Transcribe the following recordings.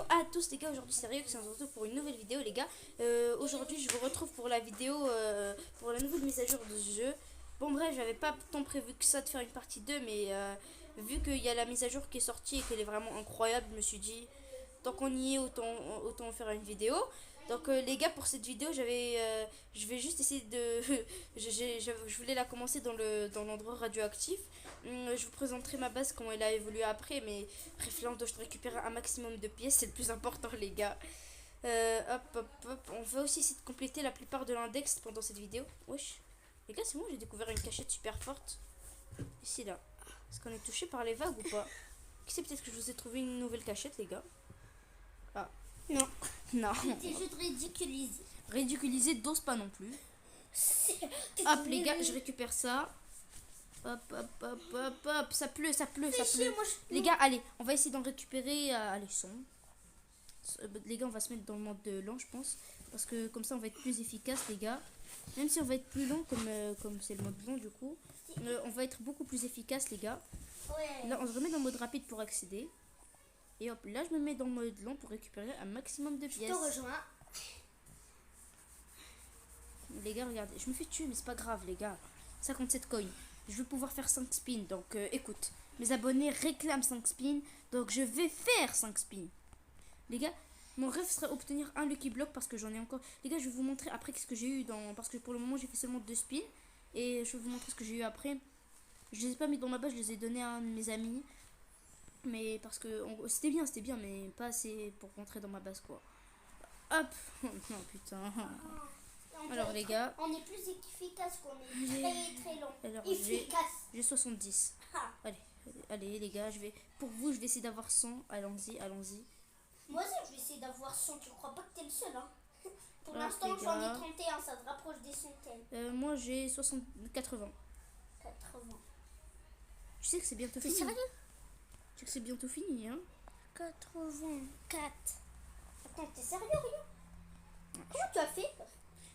à tous les gars, aujourd'hui c'est Rio qui se retrouve pour une nouvelle vidéo les gars. Aujourd'hui je vous retrouve pour la vidéo, pour la nouvelle mise à jour de ce jeu. Bon bref, j'avais pas tant prévu que ça de faire une partie 2 mais vu qu'il y a la mise à jour qui est sortie et qu'elle est vraiment incroyable, je me suis dit tant qu'on y est autant faire une vidéo. Donc les gars, pour cette vidéo je vais juste essayer de je voulais la commencer dans l'endroit radioactif. Je vous présenterai ma base, comment elle a évolué après, mais bref là on doit récupérer un maximum de pièces, c'est le plus important les gars. Hop, on va aussi essayer de compléter la plupart de l'index pendant cette vidéo. Wesh, les gars, c'est bon, j'ai découvert une cachette super forte ici là. Est-ce qu'on est touché par les vagues ou pas? Qui sait, peut-être que je vous ai trouvé une nouvelle cachette les gars. Ah non. Non. C'était juste ridiculisé. Ridiculisé, d'ose pas non plus. Hop les gars, je récupère ça. Hop. Ça pleut. Les gars, allez, on va essayer d'en récupérer. Allez, 100. Les gars, on va se mettre dans le mode de lent, je pense. Parce que comme ça, on va être plus efficace, les gars. Même si on va être plus lent, comme c'est le mode lent, du coup. On va être beaucoup plus efficace, les gars. Ouais. Là, on se remet dans le mode rapide pour accéder. Et hop, là, je me mets dans le mode lent pour récupérer un maximum de pièces. Je te rejoins. Les gars, regardez, je me fais tuer, mais c'est pas grave, les gars. 57 coins. Je vais pouvoir faire 5 spins. Donc, écoute, mes abonnés réclament 5 spins. Donc, je vais faire 5 spins. Les gars, mon rêve serait obtenir un Lucky Block parce que j'en ai encore. Les gars, je vais vous montrer après ce que j'ai eu dans. Parce que pour le moment, j'ai fait seulement 2 spins. Et je vais vous montrer ce que j'ai eu après. Je les ai pas mis dans ma base, je les ai donnés à un de mes amis. Mais parce que c'était bien, mais pas assez pour rentrer dans ma base, quoi. Hop. Non, putain. Alors les gars, on est plus efficace qu'on est très long. Alors, efficace. j'ai 70. Ah. Allez les gars, pour vous, je vais essayer d'avoir 100. Allons-y. Moi aussi, je vais essayer d'avoir 100. Tu crois pas que t'es le seul, hein? Pour Ah, l'instant, les j'en ai gars. 31. Ça te rapproche des centaines. Moi, j'ai 80. 80. Tu sais que c'est bientôt fini. Sérieux? Tu sais que c'est bientôt fini, hein? 84. Attends, t'es sérieux, Rio? Comment tu as fait?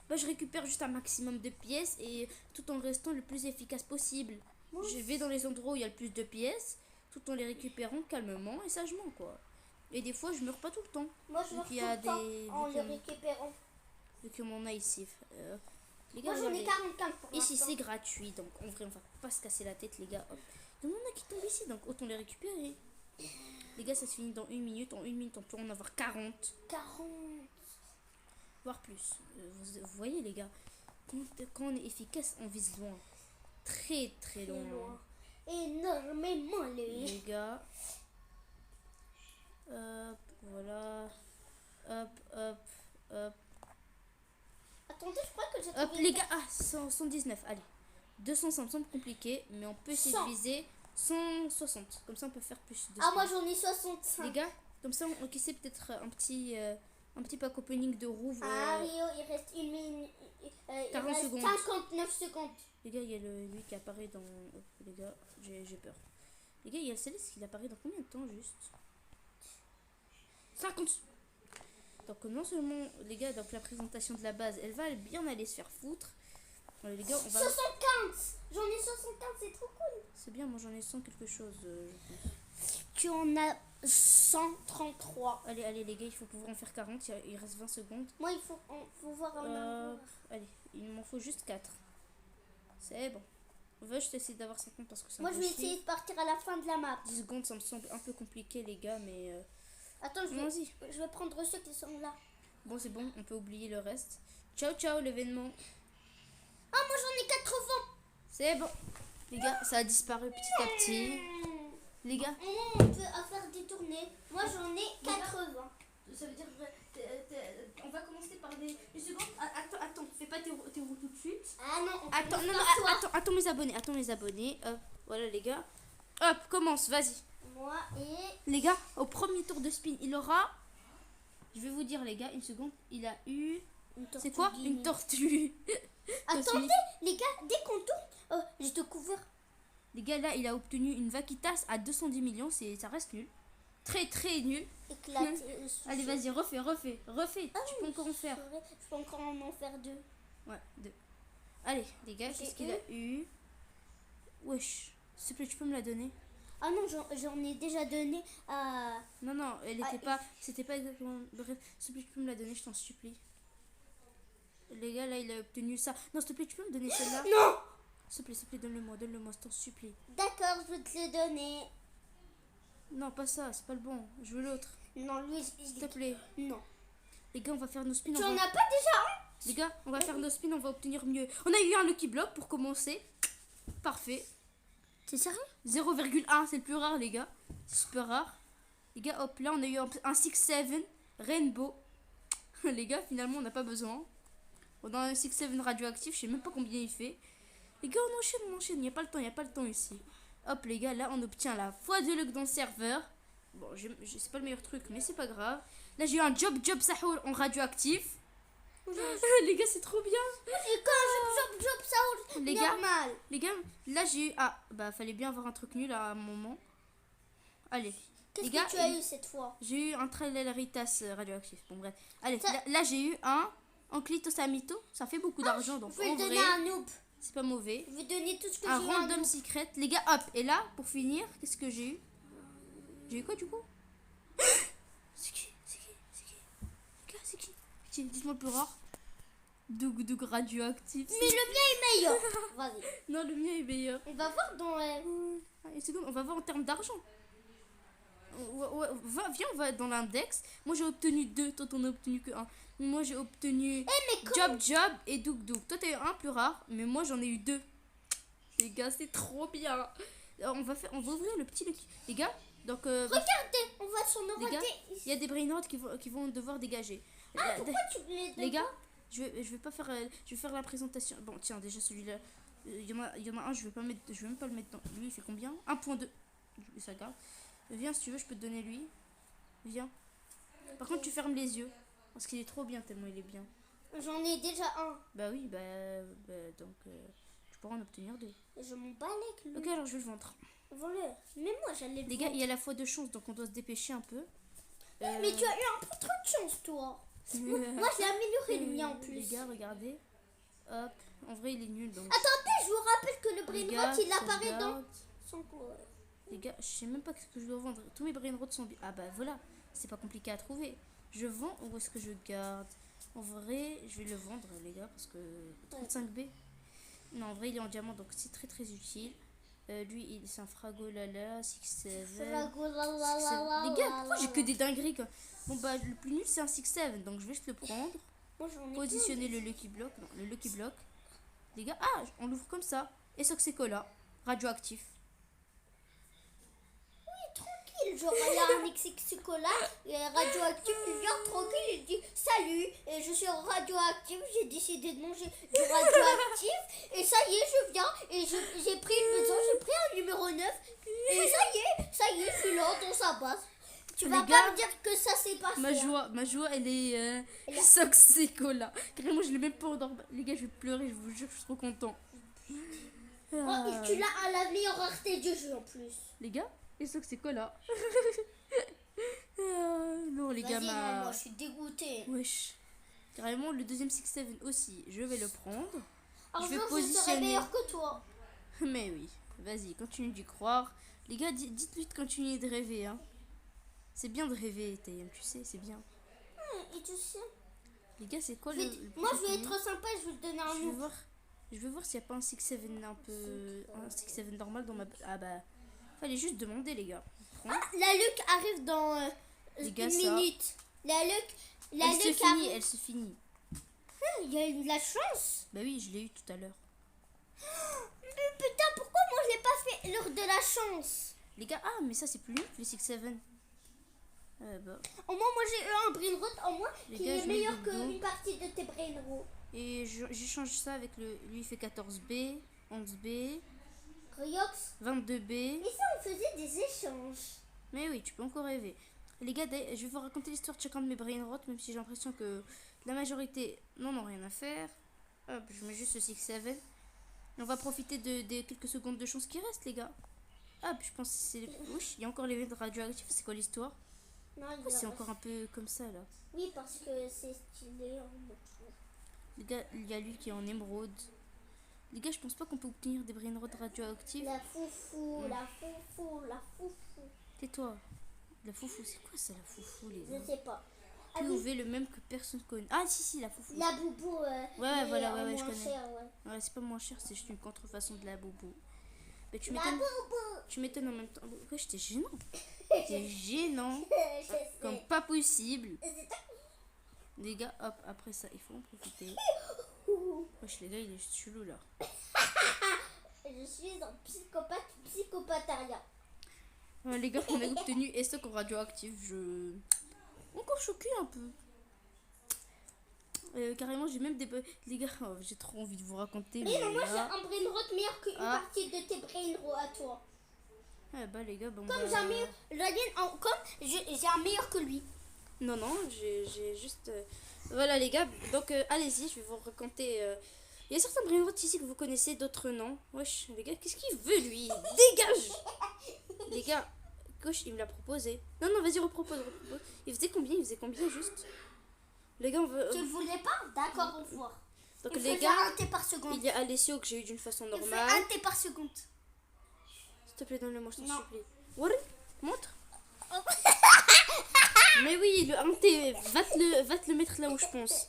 Bah, je récupère juste un maximum de pièces et tout en restant le plus efficace possible. Je vais dans les endroits où il y a le plus de pièces, tout en les récupérant calmement et sagement, quoi. Et des fois, je meurs pas tout le temps. Moi, je meurs tout le temps en les récupérant. Vu que mon a ici. Les gars, moi, j'en ai 45 pour ici, l'instant. c'est gratuit, donc en vrai, on va pas se casser la tête, les gars. Hop. Il y en a qui tombent ici, donc autant les récupérer. Les gars, ça se finit dans 1 minute. En 1 minute, on peut en avoir 40. 40. Voire plus. Vous voyez, les gars, quand on est efficace, on vise loin. Très loin. Énormément, Les gars. Hop, voilà. Hop. Attendez, je crois que j'ai Hop, trouvé les gars. Ah, 119. Allez. 200, ça me semble compliqué, mais on peut essayer de viser 160. Comme ça, on peut faire plus de. Ah, moi, j'en ai 65. Les gars, comme ça, on essaie peut-être un petit pack opening de roue. Ah, Rio, il reste 1 minute. 40 secondes. 59 secondes. Les gars, il y a lui qui apparaît dans. Les gars, j'ai peur. Les gars, il y a le Céleste qui apparaît dans combien de temps juste? 50. Donc non seulement, les gars, donc la présentation de la base, elle va bien aller se faire foutre. Les gars, on va... 75. J'en ai 75, c'est trop cool. C'est bien, moi j'en ai 100 quelque chose, je pense. Tu en as 133. Allez les gars, il faut pouvoir en faire 40, il reste 20 secondes. Moi, il faut voir un avoir. Allez, il m'en faut juste 4. C'est bon. On va juste essayer d'avoir 50 parce que ça. Moi, je vais essayer de partir à la fin de la map. 10 secondes, ça me semble un peu compliqué, les gars, mais... Attends, je vais prendre ceux qui sont là. Bon, c'est bon, on peut oublier le reste. Ciao, l'événement. Ah, moi, j'en ai 80. C'est bon. Les gars, ça a disparu petit à petit. Les gars. On peut faire des tournées. Moi, j'en ai 80. Ça veut dire on va commencer par des... Une seconde. Attends, fais pas tes roues tout de suite. Ah non, attends mes abonnés. Hop, voilà les gars. Hop, commence, vas-y. Moi et... Les gars, au premier tour de spin, il aura... Je vais vous dire les gars, une seconde. Il a eu... C'est quoi? Une tortue. Attendez, les gars, dès qu'on tourne, je te couvre. Les gars, là, il a obtenu une vaquitas à 210 millions. Ça reste nul. Très nul. Éclaté. Allez, vas-y, refais. Tu peux encore en faire. Je peux encore en faire 2. Ouais, 2. Allez, les gars, qu'est-ce qu'il a eu? Wesh, s'il te plaît, tu peux me la donner? Ah non, j'en ai déjà donné à... Non, non, elle Ah, était pas. C'était pas exactement. Bref, s'il te plaît, tu peux me la donner, je t'en supplie. Les gars, là, il a obtenu ça. Non, s'il te plaît, tu peux me donner celle-là. Non. S'il te plaît, donne-le-moi, je t'en supplie. D'accord, je vais te le donner. Non, pas ça, c'est pas le bon. Je veux l'autre. Non, lui, S'il te plaît. non. Les gars, on va faire nos spins. Tu en as pas déjà un? Les gars, on va faire nos spins, on va obtenir mieux. On a eu un Lucky Block pour commencer. Parfait. C'est sérieux? 0,1, c'est le plus rare, les gars. C'est super rare. Les gars, hop, là, on a eu un 6-7 Rainbow. Les gars, finalement, on n'a pas besoin. On a un 6-7 radioactif, je sais même pas combien il fait. Les gars, on enchaîne. Il n'y a pas le temps ici. Hop, les gars, là, on obtient la x2 luck dans le serveur. Bon, c'est pas le meilleur truc, mais c'est pas grave. Là, j'ai eu un job Sahoul en radioactif. Les gars, c'est trop bien. Et quand job, ça Les gars, normal. Les gars, là, j'ai eu... Ah, bah, fallait bien avoir un truc nul à un moment. Allez. Qu'est-ce Les gars, que tu as eu cette fois? j'ai eu un Trelleritas radioactif. Bon, bref. Allez, là, j'ai eu un Anclitos Amito. Ça fait beaucoup d'argent, donc Je vais en le vrai, donner à un noob. c'est pas mauvais. Je vais donner tout ce que Un j'ai eu à un random noob. secret. Les gars, hop. Et là, pour finir, qu'est-ce que j'ai eu? J'ai eu quoi, du coup? C'est qui? Les gars, c'est qui? Dites-moi le plus rare. Doug radioactif. Mais le mien est meilleur. Vas-y. Non, le mien est meilleur. On va voir dans... Une seconde, on va voir en termes d'argent. Viens, on va dans l'index. Moi, j'ai obtenu 2. Toi, t'en as obtenu que 1. Moi, j'ai obtenu Job et Doug. Toi, t'as eu un plus rare, mais moi, j'en ai eu 2. Les gars, c'est trop bien. Alors, on va ouvrir le petit Lucky. Les gars, donc... Regardez, on va s'en les gars, regarder. il y a des brain rots qui vont devoir dégager. Ah, pourquoi tu me les donnes? Les gars, je vais pas faire... je vais faire la présentation. Bon, tiens, déjà, celui-là... Il y en a un, je vais même pas le mettre dans... Lui, il fait combien? 1.2. Ça garde. Viens, si tu veux, je peux te donner lui. Viens. Par contre, tu fermes les yeux. Parce qu'il est trop bien, tellement il est bien. J'en ai déjà un. Bah oui, donc... tu pourras en obtenir 2. Je m'en bats avec lui. Ok, alors je vais le vendre. Vends-le. Mais moi, j'allais le Les gars, vendre. il y a la fois de chance, donc on doit se dépêcher un peu. Mais tu as eu un peu trop de chance, toi. Moi, j'ai amélioré le mien en plus. Les gars, regardez. Hop. En vrai, il est nul, donc... Attendez, je vous rappelle que le Les brain gars, rot, il apparaît dans sauvegarde. son coin. Les gars, je sais même pas ce que je dois vendre. Tous mes brain rots sont... Ah bah voilà, c'est pas compliqué à trouver. Je vends ou est-ce que je garde? En vrai, je vais le vendre, les gars, parce que 35B. Non, en vrai, il est en diamant, donc c'est très très utile. Lui, c'est un Fragolala, 6-7. Les gars, pourquoi j'ai que des dingueries quoi? Bon bah, le plus nul, c'est un 6-7, donc je vais juste le prendre. Moi, j'en ai Positionner le Lucky Block. Non, le Lucky Block. Les gars, ah, on l'ouvre comme ça. Et Soxecola, radioactif. tranquille. Genre, il y a un exicola radioactif, il vient tranquille, il dit salut, et je suis radioactif, j'ai décidé de manger du radioactif, et ça y est, je viens, et j'ai pris une maison, j'ai pris un numéro 9, et ça y est, je suis là dans sa base. Tu vas pas me dire que ça s'est passé. Ma joie, elle est Soxecola. Carrément, je l'ai même pas endormi. Les gars, je vais pleurer, je vous jure, je suis trop content. Oh, et tu l'as à la meilleure rareté du jeu en plus. Les gars, et Soxecola. Non, les gars, moi je suis dégoûtée. Wesh. Carrément, le deuxième 6-7 aussi, je vais le prendre. Un je vais jour, positionner. je serai meilleur que toi. Mais oui, vas-y, continue d'y croire. Les gars, dites-lui de continuer de rêver, hein. C'est bien de rêver, TM, tu sais, c'est bien. Et tu sais. Les gars, c'est quoi Moi, je vais être sympa et je vais te donner un nom. Je vais voir s'il n'y a pas un 6-7 un peu. Un 6-7 normal dans ma. Ah bah. Fallait juste demander, les gars. Ah, la Luc arrive dans les gars, une minute. La Luc arrive. Elle se finit. Il y a eu de la chance. Bah oui, je l'ai eu tout à l'heure. Mais putain, pourquoi moi je l'ai pas fait l'heure de la chance? Les gars, ah, mais ça c'est plus nul que les 6-7. Bah. Au moins, moi j'ai eu un brain rot en moi qui gars, est meilleur qu'une partie de tes brain rots. Et j'échange ça avec le. Lui il fait 14B, 11B, Riox 22B. Et ça, on faisait des échanges. Mais oui, tu peux encore rêver. Les gars, je vais vous raconter l'histoire de chacun de mes brain rots, même si j'ai l'impression que la majorité n'en ont rien à faire. Hop, je mets juste le 6-7. On va profiter des quelques secondes de chance qui restent, les gars. Hop, je pense que c'est. Wesh, il y a encore les vents radioactifs, c'est quoi l'histoire? Non, c'est encore un peu comme ça là. Oui, parce que c'est stylé. Les gars, il y a lui qui est en émeraude. Les gars, je pense pas qu'on peut obtenir des brain rot radioactifs. La foufou, la foufou, la foufou. Tais-toi. La foufou, c'est quoi ça, la foufou, les Je gars? sais pas. Ah oui, POV, le même que personne connaît. Ah, si, la foufou. la boubou. Ouais, voilà, en ouais, je moins connais. cher, ouais. Ouais, c'est pas moins cher, c'est juste une contrefaçon de la bobo. Mais tu La m'étonnes. boubou. Tu m'étonnes en même temps. Ouais, j'étais gênant. C'était gênant. Je sais. Comme pas possible. Les gars, hop, après ça, il faut en profiter. Wesh, les gars, il est chelou là. Je suis un psychopathe psychopatarien. Ouais, les gars, on a obtenu stock radioactif. Je. Encore choqué un peu. Carrément, j'ai même des. Les gars, oh, j'ai trop envie de vous raconter. Mais non, moi j'ai là. un brain rot meilleur qu'une Ah. partie de tes brain rot à toi. Ouais, bah, les gars, bon. Comme bah... j'ai un meilleur, j'ai un meilleur que lui. Non, j'ai juste. Voilà, les gars, donc allez-y, je vais vous raconter. Il y a certains brain rot ici que vous connaissez, d'autres non. Wesh, les gars, qu'est-ce qu'il veut lui? Dégage! Les gars, gauche, il me l'a proposé. Non, vas-y, repropose. Il faisait combien juste? Les gars, on veut. Tu le voulais pas? D'accord, au revoir. Donc, Il les faisait gars, un T par seconde. il y a Alessio que j'ai eu d'une façon Il fait normale. un T par seconde. S'il te plaît, donne-le-moi, je t'en Non. supplie. Warren, montre. Mais oui, le 1T, va te le mettre là où je pense.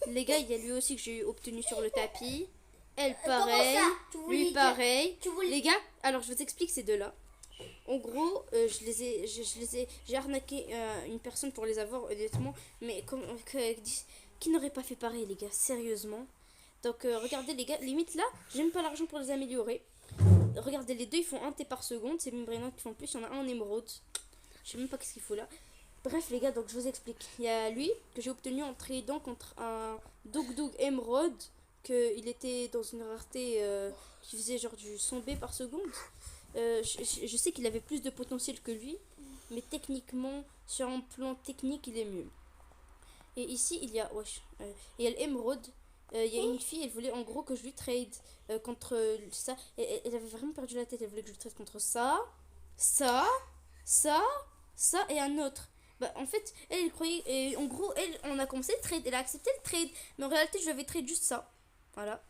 Les gars, il y a lui aussi que j'ai obtenu sur le tapis. Elle, pareil. Comment ça? Tu voulais Lui, dire- pareil. tu voulais- Les gars, alors je vous explique ces deux-là. En gros, j'ai arnaqué une personne pour les avoir, honnêtement. Mais qui n'aurait pas fait pareil, les gars, sérieusement. Donc, regardez, les gars, limite là, j'ai même pas l'argent pour les améliorer. Regardez, les deux, ils font 1T par seconde. C'est même Brennan qui font plus. Il y en a un en émeraude. Je sais même pas qu'est-ce qu'il faut là. Bref, les gars, donc je vous explique. Il y a lui que j'ai obtenu en tradant contre un Doug Emerald. Il était dans une rareté qui faisait genre du 100B par seconde. Je sais qu'il avait plus de potentiel que lui. Mais techniquement, sur un plan technique, il est mieux. Et ici, il y a. Wesh. Il y a l'Emerald. Il y a une fille, elle voulait en gros que je lui trade contre ça. Elle avait vraiment perdu la tête. Elle voulait que je lui trade contre ça et un autre. Bah, en fait, elle croyait. Et en gros, on a commencé le trade. Elle a accepté le trade. Mais en réalité, je lui avais trade juste ça. Voilà.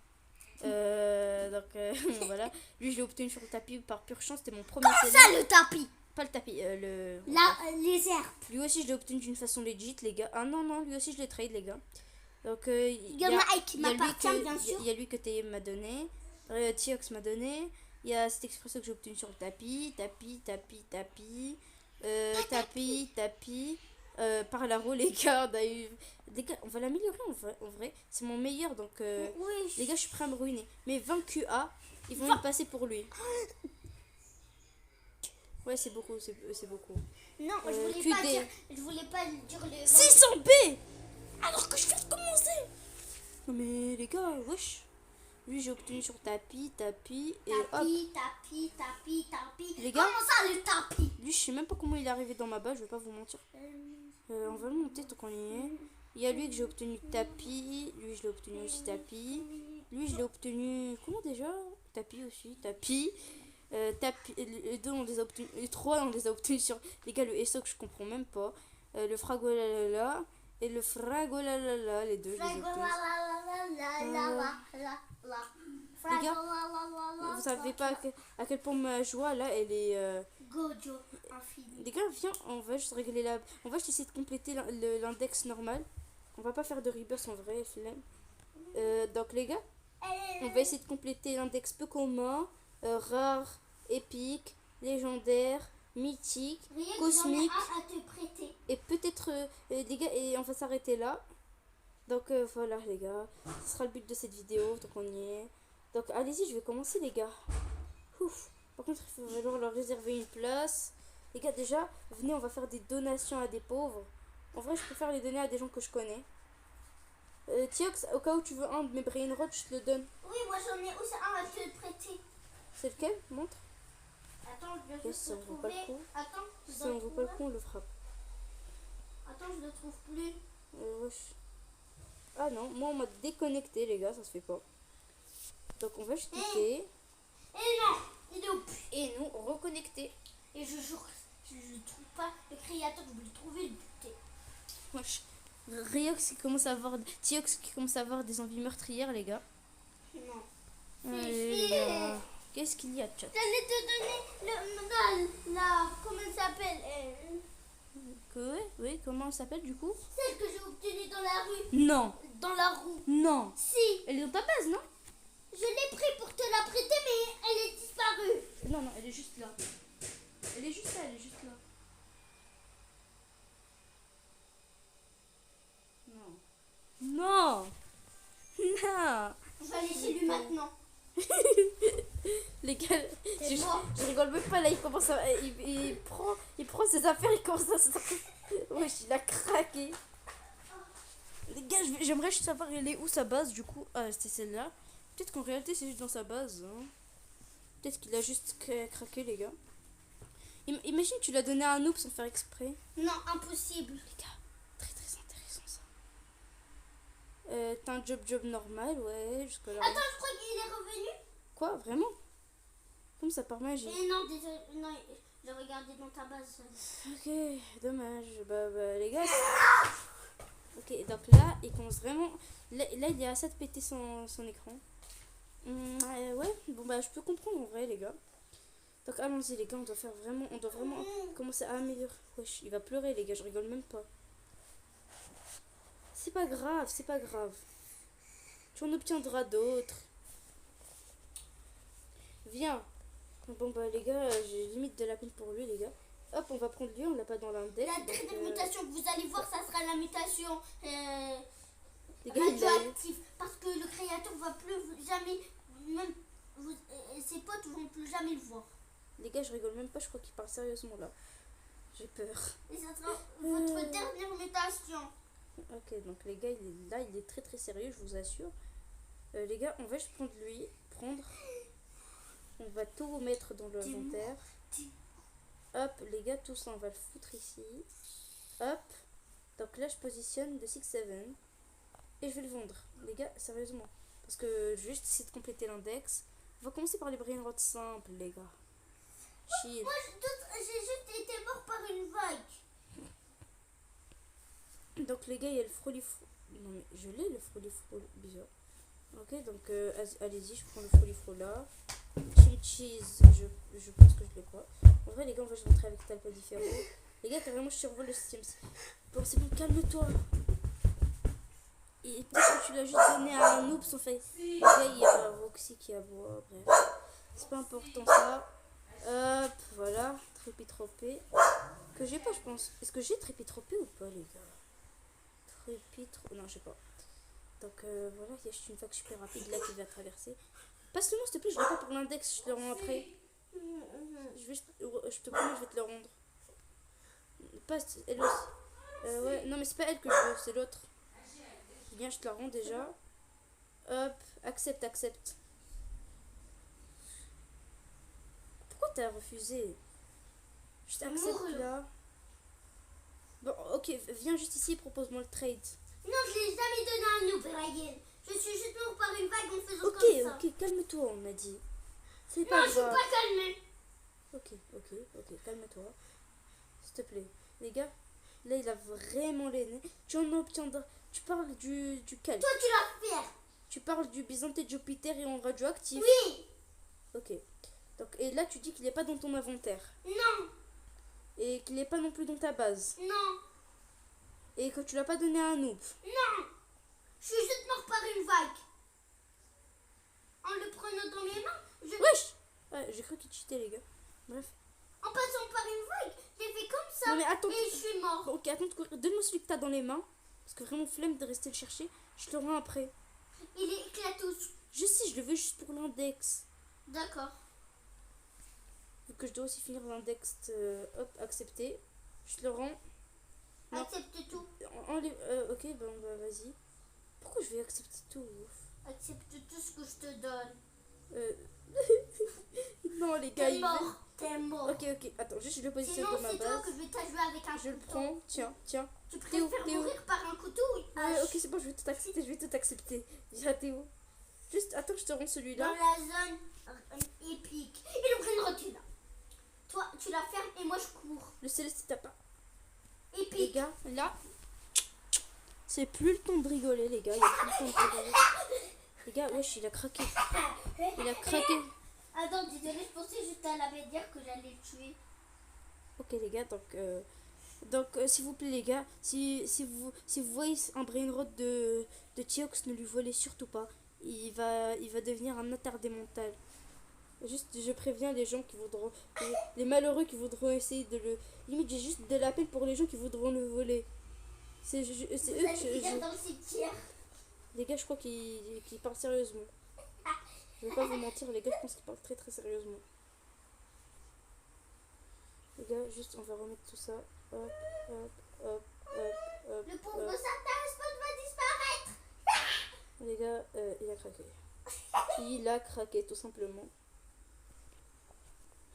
Voilà. Lui, je l'ai obtenu sur le tapis par pure chance. C'était mon premier Comment seller. ça, le tapis? Pas le tapis, Les herbes. Lui aussi, je l'ai obtenu d'une façon legit, les gars. Ah non, lui aussi, je l'ai trade, les gars. Donc, Il y en a un qui m'appartient, bien sûr. Il y a lui que TM m'a donné. Tiox m'a donné. Il y a cet expresso que j'ai obtenu sur le tapis. Tapis. Par la roue, les gars. Les gars, on va l'améliorer en vrai. C'est mon meilleur, donc Oui. les gars, je suis prêt à me ruiner. Mais 20 QA, ils vont y passer pour lui. Ouais, c'est beaucoup, c'est beaucoup. Non, QD. je voulais pas dire les 600 B alors que je viens de commencer. Non mais les gars, wesh. Lui, j'ai obtenu sur tapis et hop. Tapis. Les gars, Comment ça, le tapis? lui, je sais même pas comment il est arrivé dans ma base, je vais pas vous mentir. On va le monter tant qu'on y est. Il y a lui que j'ai obtenu tapis. Lui, je l'ai obtenu aussi tapis. Lui, je l'ai obtenu. Comment déjà? Tapis aussi. Tapis. Les deux, on les a obtenus. Les trois, on les a obtenus sur. Les gars, le SO que je comprends même pas. Le Fragolalala. Et le Fragolalala. Les deux, je les ai obtenus. Les gars, vous savez pas à quel point ma joie là, elle est. Gojo, infini. Les gars, viens, on va juste régler la. On va juste essayer de compléter l'index normal. On va pas faire de rebirth en vrai, flemme. Donc, les gars, on va essayer de compléter l'index peu commun, rare, épique, légendaire, mythique, Rien que cosmique. j'en ai un à te prêter. Et peut-être, les gars, et on va s'arrêter là. Donc, voilà, les gars. Ce sera le but de cette vidéo, donc on y est. Donc, allez-y, je vais commencer, les gars. Ouf. Par contre, il va falloir leur réserver une place. Les gars, déjà, venez, on va faire des donations à des pauvres. En vrai, je préfère les donner à des gens que je connais. Tiox, au cas où tu veux un de mes brain rot, je te le donne. Oui, moi j'en ai aussi un à te prêter. C'est lequel? Montre. Attends, je vais Yes, juste ça le ne vaut pas trouver. le coup. Attends, je Si dois on le ne vaut pas le trouver. coup, on le frappe. Attends, je le trouve plus. Wesh. Ah non, moi on m'a déconnecté, les gars, ça se fait pas. Donc on va juste cliquer. Et non, il est au puits. Et nous, reconnecter. Et je jure, je ne le trouve pas. Le créateur, je vais le trouver, le buter. Wesh. Riox qui commence à avoir. Tiox qui commence à avoir des envies meurtrières, les gars. Non. Allez, les gars. Qu'est-ce qu'il y a, chat? J'allais te donner comment ça s'appelle Oui, comment elle s'appelle du coup? celle que j'ai obtenue dans la rue. Non, Dans la roue. non. Si, Elle est dans ta base, non? je l'ai pris pour te la prêter, mais elle est disparue. Non, non, elle est juste là. Elle est juste là, elle est juste là. Non. Non. Non. Je vais aller chez lui maintenant. Les gars, C'est moi. je rigole même pas là, il commence à. Il prend ses affaires, il commence à se. Wesh, il a craqué. Les gars, j'aimerais juste savoir elle est où sa base du coup. Ah, c'était celle-là. Peut-être qu'en réalité c'est juste dans sa base. Hein. Peut-être qu'il a juste craqué, les gars. Imagine tu l'as donné à un noob sans faire exprès. Non, impossible. Les gars, très très intéressant ça. T'as un job normal, ouais, jusqu'à là. Attends, je crois qu'il est revenu. Quoi, vraiment? Comme ça par magie. Non, désolé, non, j'ai regardé dans ta base. Ok, dommage. Bah, les gars. Ok, donc là, il commence vraiment. Là, il est assez de péter son écran. Ouais, bon, bah, je peux comprendre en vrai, les gars. Donc, allons-y, les gars, on doit vraiment commencer à améliorer. Wesh, il va pleurer, les gars, je rigole même pas. C'est pas grave, c'est pas grave. Tu en obtiendras d'autres. Viens. Bon, bah, les gars, j'ai limite de la peine pour lui, les gars. Hop, on va prendre lui, on l'a pas dans l'index. La dernière mutation que vous allez voir, ça sera la mutation Les gars, radioactive. Parce que le créateur va plus jamais, même ses potes vont plus jamais le voir. Les gars, je rigole même pas, je crois qu'il parle sérieusement là. J'ai peur. Et ça sera votre dernière mutation. Ok, donc les gars, il est très très sérieux, je vous assure. Les gars, on va juste prendre lui, on va tout mettre dans l'inventaire. Hop, les gars, tout ça, on va le foutre ici. Hop. Donc là, je positionne le 6-7 et je vais le vendre. Les gars, sérieusement. Parce que je vais juste essayer de compléter l'index. On va commencer par les brainrots simples, les gars. Chill. Moi, j'ai juste été mort par une vague. Donc les gars, il y a le frolifro. Non mais je l'ai le frolifro, bizarre. Ok, donc allez-y, je prends le frolifro là. Chim cheese, je pense que je l'ai pas. En vrai les gars, on va juste rentrer avec Talpa différent. Les gars, carrément je survole le système. Bon, c'est bon, calme-toi. Et peut-être que tu l'as juste donné à un noob sans fait. Les gars, il y a Roxy qui aboie, bref. C'est pas important ça. Hop, voilà, trépitropé. Que j'ai pas, je pense. Est-ce que j'ai trépitropé ou pas, les gars? Non, je sais pas. Donc voilà, il y a juste une vague super rapide là qui va traverser. Passe-le-moi s'il te plaît, je l'ai pas pour l'index, je te le rends après. Je te promets, je vais te le rendre. Passe, elle aussi. Ouais, non mais c'est pas elle que je veux, c'est l'autre. Viens, je te la rends déjà. Hop, accepte. Pourquoi t'as refusé? Je t'accepte là. Bon, ok, viens juste ici, propose-moi le trade. Non, je l'ai jamais donné à un noob, Ryan. Je suis juste mort par une vague en faisant comme ça. Ok, calme-toi, on a dit. C'est Non, pas je suis grave. pas calmée. Ok, calme-toi. S'il te plaît. Les gars, là, il a vraiment les nez. Tu en obtiendras. Tu parles du calme. Toi, tu l'as fait. Tu parles du byzantin de Jupiter et en radioactif. Oui. Ok. Donc, et là, tu dis qu'il n'est pas dans ton inventaire. Non. Et qu'il n'est pas non plus dans ta base. Non. Et que tu l'as pas donné à un noob. Non. Je suis juste mort par une vague. En le prenant dans mes mains, Wesh. Ouais, j'ai cru qu'il cheatait, les gars. Bref. En passant par une vague, j'ai fait comme ça. Non, mais attends. Et je suis mort. Ok, attends de courir. Donne-moi celui que t'as dans les mains. Parce que vraiment, flemme de rester le chercher. Je te le rends après. Il est éclatous. Je le veux juste pour l'index. D'accord. Vu que je dois aussi finir l'index. Hop, accepter. Je te le rends. Non. Accepte tout. Ok, bon, bah vas-y. Pourquoi je vais accepter tout? Accepte tout ce que je te donne. Non, les gars, T'es mort. Ok, attends, juste je le positionne Sinon, dans ma c'est toi base. que je vais t'ajouter avec un couteau. Je le prends, tiens. Tu préfères Théo. mourir par un couteau ou une Ouais, hache? ok, c'est bon, je vais tout accepter. Viens, Théo. Juste, attends, je te rends Dans celui-là. la zone épique. Et le brain rot est là. Toi, tu la fermes et moi je cours. Le céleste, t'as pas. Les Épique. gars, là, c'est plus le temps de rigoler, les gars. Il y a plus le temps de rigoler. Les gars, wesh, il a craqué. Il a craqué. Attends, désolé, je pensais juste à la dire que j'allais le tuer. Ok les gars, donc s'il vous plaît les gars, si vous voyez un brain rot de Tiox, ne lui volez surtout pas. Il va devenir un attardé mental. Juste, je préviens les gens qui voudront, les malheureux qui voudront essayer de le... Limite, j'ai juste de la peine pour les gens qui voudront le voler. C'est eux que Dans le cimetière. Les gars, je crois qu'ils parlent sérieusement. Je vais pas vous mentir, les gars, je pense qu'ils parlent très très sérieusement. Les gars, juste, on va remettre tout ça. Hop, hop, hop, hop, hop. Le pauvre hop. Satan Spot va disparaître. Les gars, il a craqué. Il a craqué, tout simplement.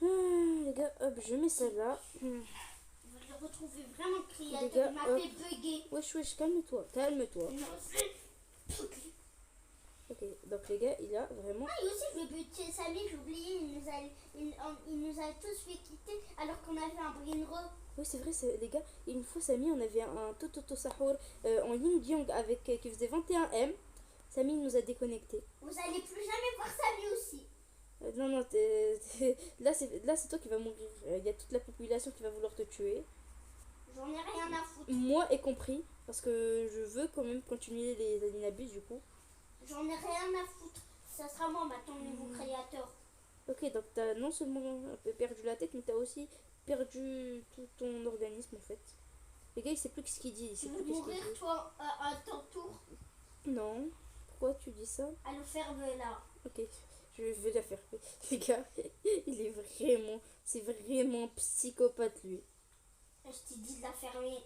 Les gars, hop, je mets ça là. Je le retrouver vraiment Les créatif. gars, Il m'a hop. fait bugger. Wesh, calme-toi, calme-toi. Non, c'est... Ok, donc les gars, il a vraiment... Ah, et aussi, je vais buter Samy, j'ai oublié, il nous a tous fait quitter alors qu'on avait un brain rot. Oui, c'est vrai, les gars. Une fois, Samy, on avait un Tototo Sahur en Yin Yang avec, qui faisait 21M. Samy nous a déconnectés. Vous allez plus jamais voir Samy aussi. Non, là, c'est toi qui vas mourir. Il y a toute la population qui va vouloir te tuer. J'en ai rien à foutre. Moi y compris, parce que je veux quand même continuer les Aninabus du coup. J'en ai rien à foutre. Ça sera moi maintenant, nouveau créateur. Ok, donc t'as non seulement perdu la tête, mais t'as aussi perdu tout ton organisme en fait. Les gars, il sait plus ce qu'il dit. Il sait Tu plus veux qu'est-ce qu'il mourir dit. toi à ton tour. Non. Pourquoi tu dis ça? À le faire là. Ok, je vais la faire. Les gars, c'est vraiment psychopathe lui. Je t'ai dit de la fermer.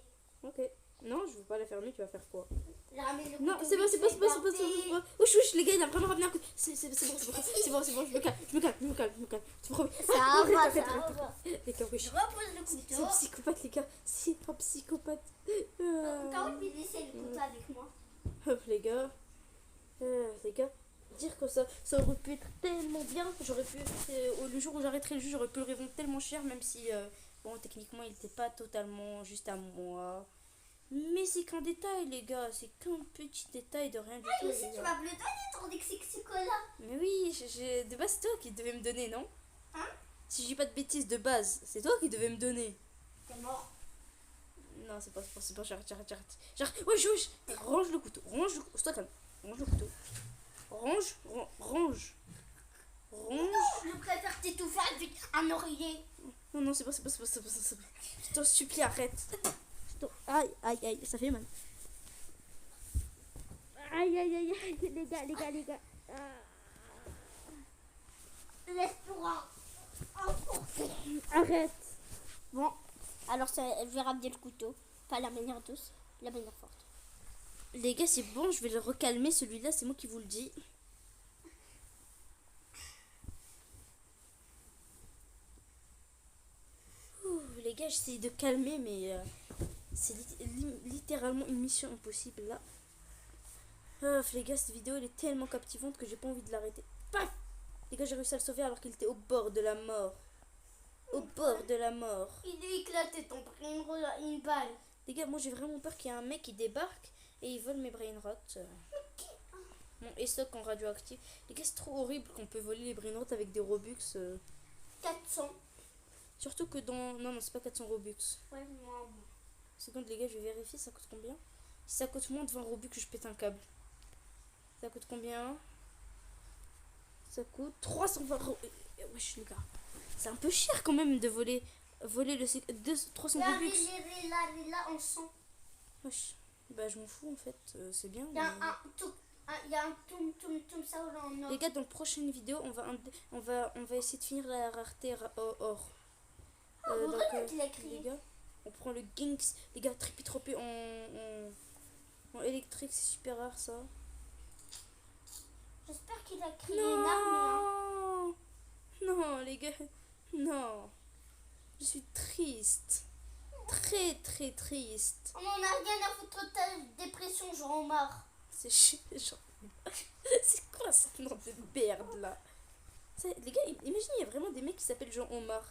Ok. Non, je veux pas la fermer, tu vas faire quoi? J'ai ramené le Non, couteau c'est bon, vite c'est bon, fait c'est bon, c'est bon, c'est bon, c'est bon. Wesh, les gars, il a vraiment ramené un coup. C'est bon, je me calme, je me calme. Tu me promets. Ça va, Arrête. ça va. Les gars, wesh. Je repose le C'est un couteau. psychopathe, les gars. C'est un psychopathe. Quand il laissait le couteau avec moi. Hop, les gars, dire que ça aurait pu être tellement bien. J'aurais pu, le jour où j'arrêterai le jeu, j'aurais pu le revendre tellement cher, même si, bon, techniquement, il n'était pas totalement juste à moi. Mais c'est qu'un détail, les gars. C'est qu'un petit détail de rien du Ah, tout. et aussi, les tu gars. vas me le donner ton Dixie-Cola. Mais oui, de base, c'est toi qui devais me donner, non? Hein? Si je dis pas de bêtises, de base, c'est toi qui devais me donner. T'es mort. Non, c'est pas, j'arrête. Wesh, range le couteau, stop, calme. Range le couteau. Range. Je préfère t'étouffer avec un oreiller. Non, c'est pas. Je t'en supplie, arrête. Aïe, ça fait mal. Aïe, les gars. Laisse-toi enfoncer. Arrête. Bon, alors je vais ramener le couteau. Pas la manière douce, la manière forte. Les gars, c'est bon, je vais le recalmer, celui-là, c'est moi qui vous le dis. Ouh, les gars, j'essaie de calmer, mais c'est littéralement une mission impossible, là. Les gars, cette vidéo, elle est tellement captivante que j'ai pas envie de l'arrêter. Paf! Les gars, j'ai réussi à le sauver alors qu'il était au bord de la mort. Au bord de la mort. Il est éclaté ton brain rot à une balle. Les gars, moi, j'ai vraiment peur qu'il y ait un mec qui débarque et il vole mes brain rot. Mon stock en radioactif. Les gars, c'est trop horrible qu'on peut voler les brain rot avec des Robux. 400. Surtout que dans... Non, c'est pas 400 Robux. Ouais, moi. Seconde, les gars, je vais vérifier, ça coûte combien? Si ça coûte moins de 20 Robux, je pète un câble. Ça coûte combien? Ça coûte 320 Robux. Wesh, les gars. C'est un peu cher quand même de voler le 300 Robux. Là, on sent. Wesh. Bah, je m'en fous en fait. C'est bien. Il y a mais- il y a un toum ça en or. Les gars, dans la prochaine vidéo, on va essayer de finir la rareté or. Vous Donc, voyez qu'il a crié. les gars, on prend le Ginx. Les gars, tripitropé en électrique, c'est super rare ça. J'espère qu'il a crié une arme. Non, les gars, non. Je suis triste. Très, très triste. On en a rien à foutre de ta dépression, j'en ai marre. C'est genre... C'est quoi ce nom de merde là? Les gars, imaginez, il y a vraiment des mecs qui s'appellent Jean Omar.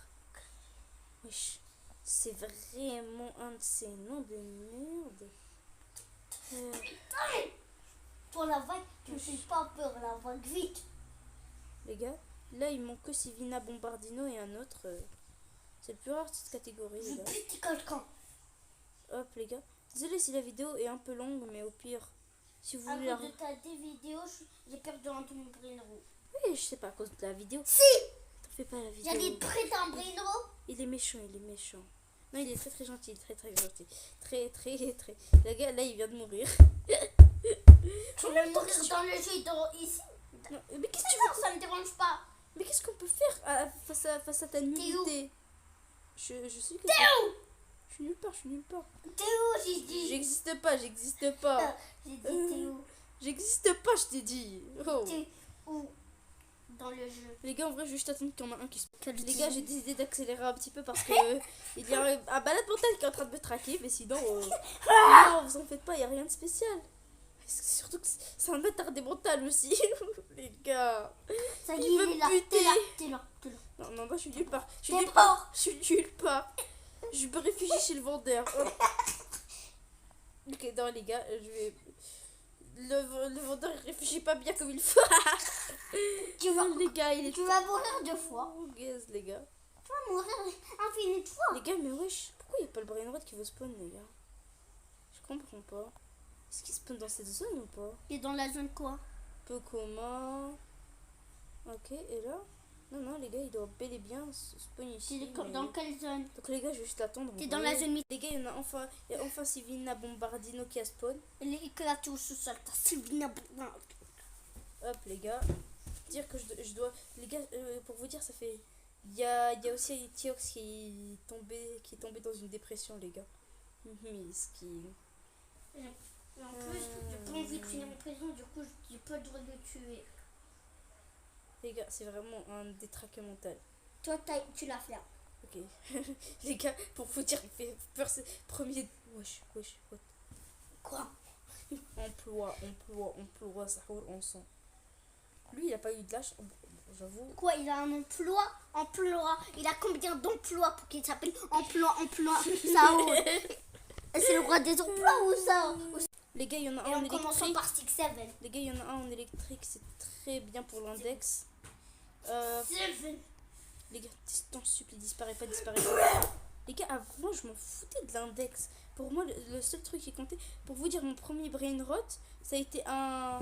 Wesh, c'est vraiment un de ces noms de merde. Pour la vague, tu fais pas peur là, va vite. Les gars, là il manque que Sivina Bombardino et un autre. C'est le plus rare de cette catégorie, Je les gars. pète quelqu'un. Hop, les gars. Désolé si la vidéo est un peu longue, mais au pire, si vous À voulez la... cause de ta vidéo, j'ai perdu un de mon brain roux. Oui, je sais pas, à cause de la vidéo. Si, T'en fais pas la vidéo. j'allais te prêter un brain roux. Il est méchant, il est méchant. Non, il est très très gentil, très très gentil. Très très très. Le gars, là, il vient de mourir. Tu vas mourir dans le jeu, ici. Non, mais qu'est-ce que tu veux? Non, ça me dérange pas. Mais qu'est-ce qu'on peut faire face à ta nullité? Je suis que Théo, je suis nulle part, je suis nulle part. Théo, j'ai dit. J'existe pas, j'existe pas. J'ai dit Théo. J'existe pas, je t'ai dit. Oh. T'es où dans le jeu? Les gars, en vrai, je vais juste attendre qu'il y en a un qui se... Quel Les gars, j'ai décidé d'accélérer un petit peu parce que il y a un balade mental qui est en train de me traquer, mais sinon, non, vous en faites pas, il y a rien de spécial. Surtout que c'est un attardé mental aussi, les gars. Ça y est, Il veut il est là. me buter. T'es là. Non, non, non, je suis nulle part. Je suis T'es nulle part. mort. Je suis nulle part. Je me réfugie chez le vendeur. Hop. Ok, non, les gars, je vais... Le vendeur, il réfléchit pas bien comme il faut. Tu vas, Les gars, il est... tu vas mourir 2 fois. Oh, guess, les gars. Tu vas mourir infiniment de fois. Les gars, mais wesh, pourquoi il n'y a pas le brain rot qui veut spawn, les gars? Je comprends pas. Est-ce qu'il spawn dans cette zone ou pas? Et dans la zone quoi? Pokoma. Ok, et là? Non, non, les gars, il doit bel et bien spawn ici. T'es mais- dans quelle zone? Donc, les gars, je vais juste attendre. T'es en dans vrai. la zone mythique. Les gars, il y a enfin Sivina Bombardino qui a spawn. Elle est éclatée au sous-sol. T'as Sylvina. Hop, les gars. Dire que je dois. Les gars, pour vous dire, ça fait. Il y a aussi Tiox qui est tombé dans une dépression, les gars. Miskin. Et en plus, j'ai pas envie de finir en prison, du coup, j'ai pas le droit de le tuer. Les gars, c'est vraiment un détraqué mental. Toi, tu l'as fait. Ok. Les gars, pour vous dire, il fait peur, c'est premier. Wesh, what? Quoi? Emploi, ça roule ensemble. Lui, il a pas eu de lâche, j'avoue. Quoi? Il a un emploi? Il a combien d'emplois pour qu'il s'appelle emploi? Ça roule. C'est le roi des emplois ou ça? Les gars, il y en a Et un en en commençant électrique. par 6-7. Les gars, il y en a un en électrique, c'est très bien pour l'index. 7. Les gars, t'en supplie, disparaît pas. Les gars, moi je m'en foutais de l'index. Pour moi, le seul truc qui comptait, pour vous dire, mon premier brain rot, ça a été un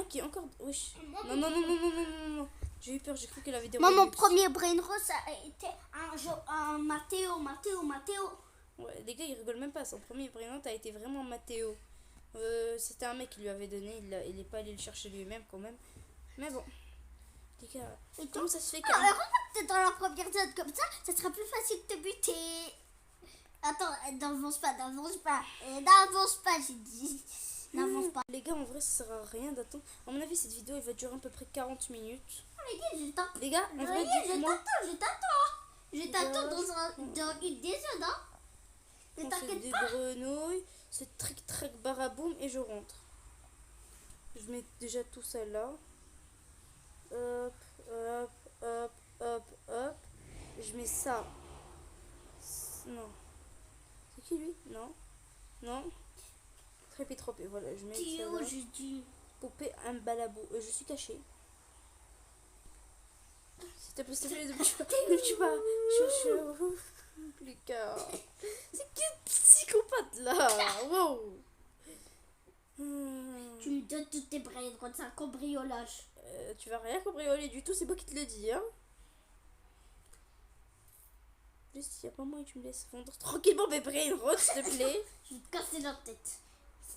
qui est encore. Wesh. Non. J'ai eu peur, j'ai cru que la vidéo. Moi, mon premier brain rot, ça a été un Mathéo. Ouais, les gars, ils rigolent même pas. Son premier brain rot a été vraiment Mathéo. C'était un mec qui lui avait donné, il est pas allé le chercher lui-même quand même. Mais bon. Les gars, Et comment ça se fait Ah, mais regarde, t'es dans la première zone comme ça sera plus facile de te buter. Attends, n'avance pas, j'ai dit. N'avance pas. Les gars, en vrai, ça sert à rien d'attendre. À mon avis, cette vidéo, elle va durer à peu près 40 minutes. Les gars, je t'attends. Les gars, en vrai, dites-moi. Je t'attends dans une des zones, hein. Ne On fait t'inquiète des pas. grenouilles, c'est tric-trac baraboum et je rentre. Je mets déjà tout ça là. Hop. Je mets ça. Non. C'est qui lui? Non. Trépé, voilà, je mets ça Théo, là. je dis. Poupée, un balabou. Je suis cachée. S'il te plaît, ne me tue pas. Les gars. C'est qui le psychopathe là? Wow. Tu me donnes toutes tes brains quand c'est un cambriolage. Tu vas rien cambrioler du tout, c'est moi qui te le dis, hein. Juste, il y a pas moyen que tu me laisses vendre tranquillement mes brain rot, s'il te plaît. Je vais te casser la tête.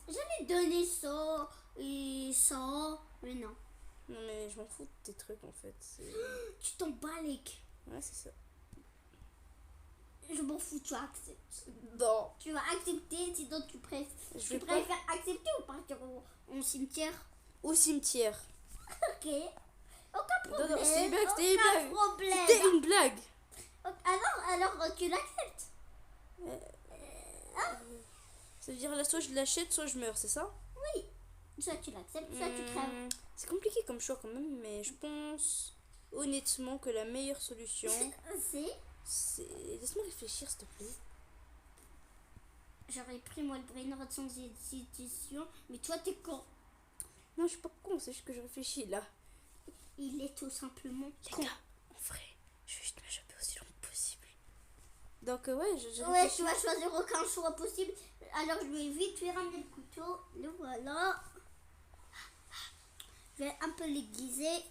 J'allais donner ça et ça, mais non. Non, mais je m'en fous de tes trucs en fait. Tu t'en bats les. Ouais, c'est ça. Je m'en fous, tu acceptes. Non. Tu vas accepter, sinon tu préfères. Je Tu vais pas. préfères accepter ou partir au cimetière? Au cimetière. Ok. Aucun problème. Non, c'était une blague, c'était une Aucun blague. problème. C'était une blague. Alors tu l'acceptes. Ça veut dire là, soit je l'achète, soit je meurs, c'est ça? Soit tu l'acceptes, soit tu crèves. C'est compliqué comme choix quand même, mais je pense honnêtement que la meilleure solution, c'est... Laisse-moi réfléchir, s'il te plaît. J'aurais pris moi le brain rot sans hésitation, mais toi t'es con. Non, je suis pas con, c'est juste que je réfléchis là. Il est tout simplement Les con. gars, en vrai, je vais juste m'échapper aussi longtemps que possible. Donc, ouais, je Ouais, réfléchis. tu vas choisir aucun choix possible. Alors, je vais vite lui ramener le couteau. Le voilà. Je vais un peu l'aiguiser.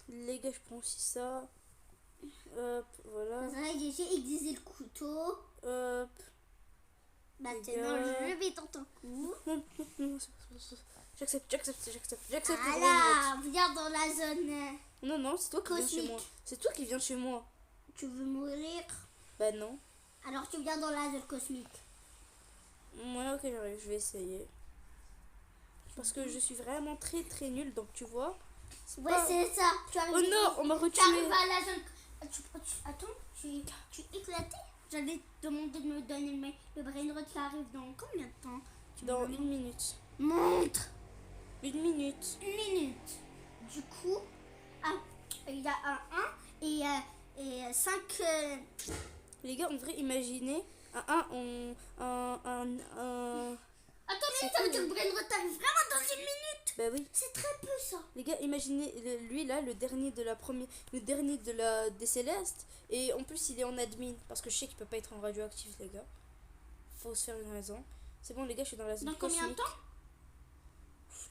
Les gars, je prends aussi ça. Hop, voilà. J'ai aiguisé le couteau. Hop. Maintenant, gars. je vais dans ton cou. Non, j'accepte. Voilà, viens dans la zone. Non, c'est toi qui viens chez Cosmique. moi. C'est toi qui viens chez moi. Tu veux mourir? Bah non. Alors, tu viens dans la zone cosmique. Ouais, ok, j'arrive, je vais essayer. Parce que je suis vraiment très très nulle, donc tu vois. Ouais, pas- c'est ça. Tu arrives, Oh non, on m'a tu retué. arrives à la zone. Attends, tu éclatais. J'allais te demander de me donner le brain rot qui arrive dans combien de temps? Dans 1 minute. Montre 1 minute. 1 minute. Du coup, il y a un 1 et 5. Les gars, en vrai, imaginez un. Attends, mais ça veut dire que brain rot arrive vraiment dans 1 minute. Bah oui. C'est très peu ça. Les gars, imaginez lui là, le dernier de des Célestes. Et en plus, il est en admin. Parce que je sais qu'il peut pas être en radioactif, les gars. Faut se faire une raison. C'est bon, les gars, je suis dans la zone Dans combien de cosmique. temps?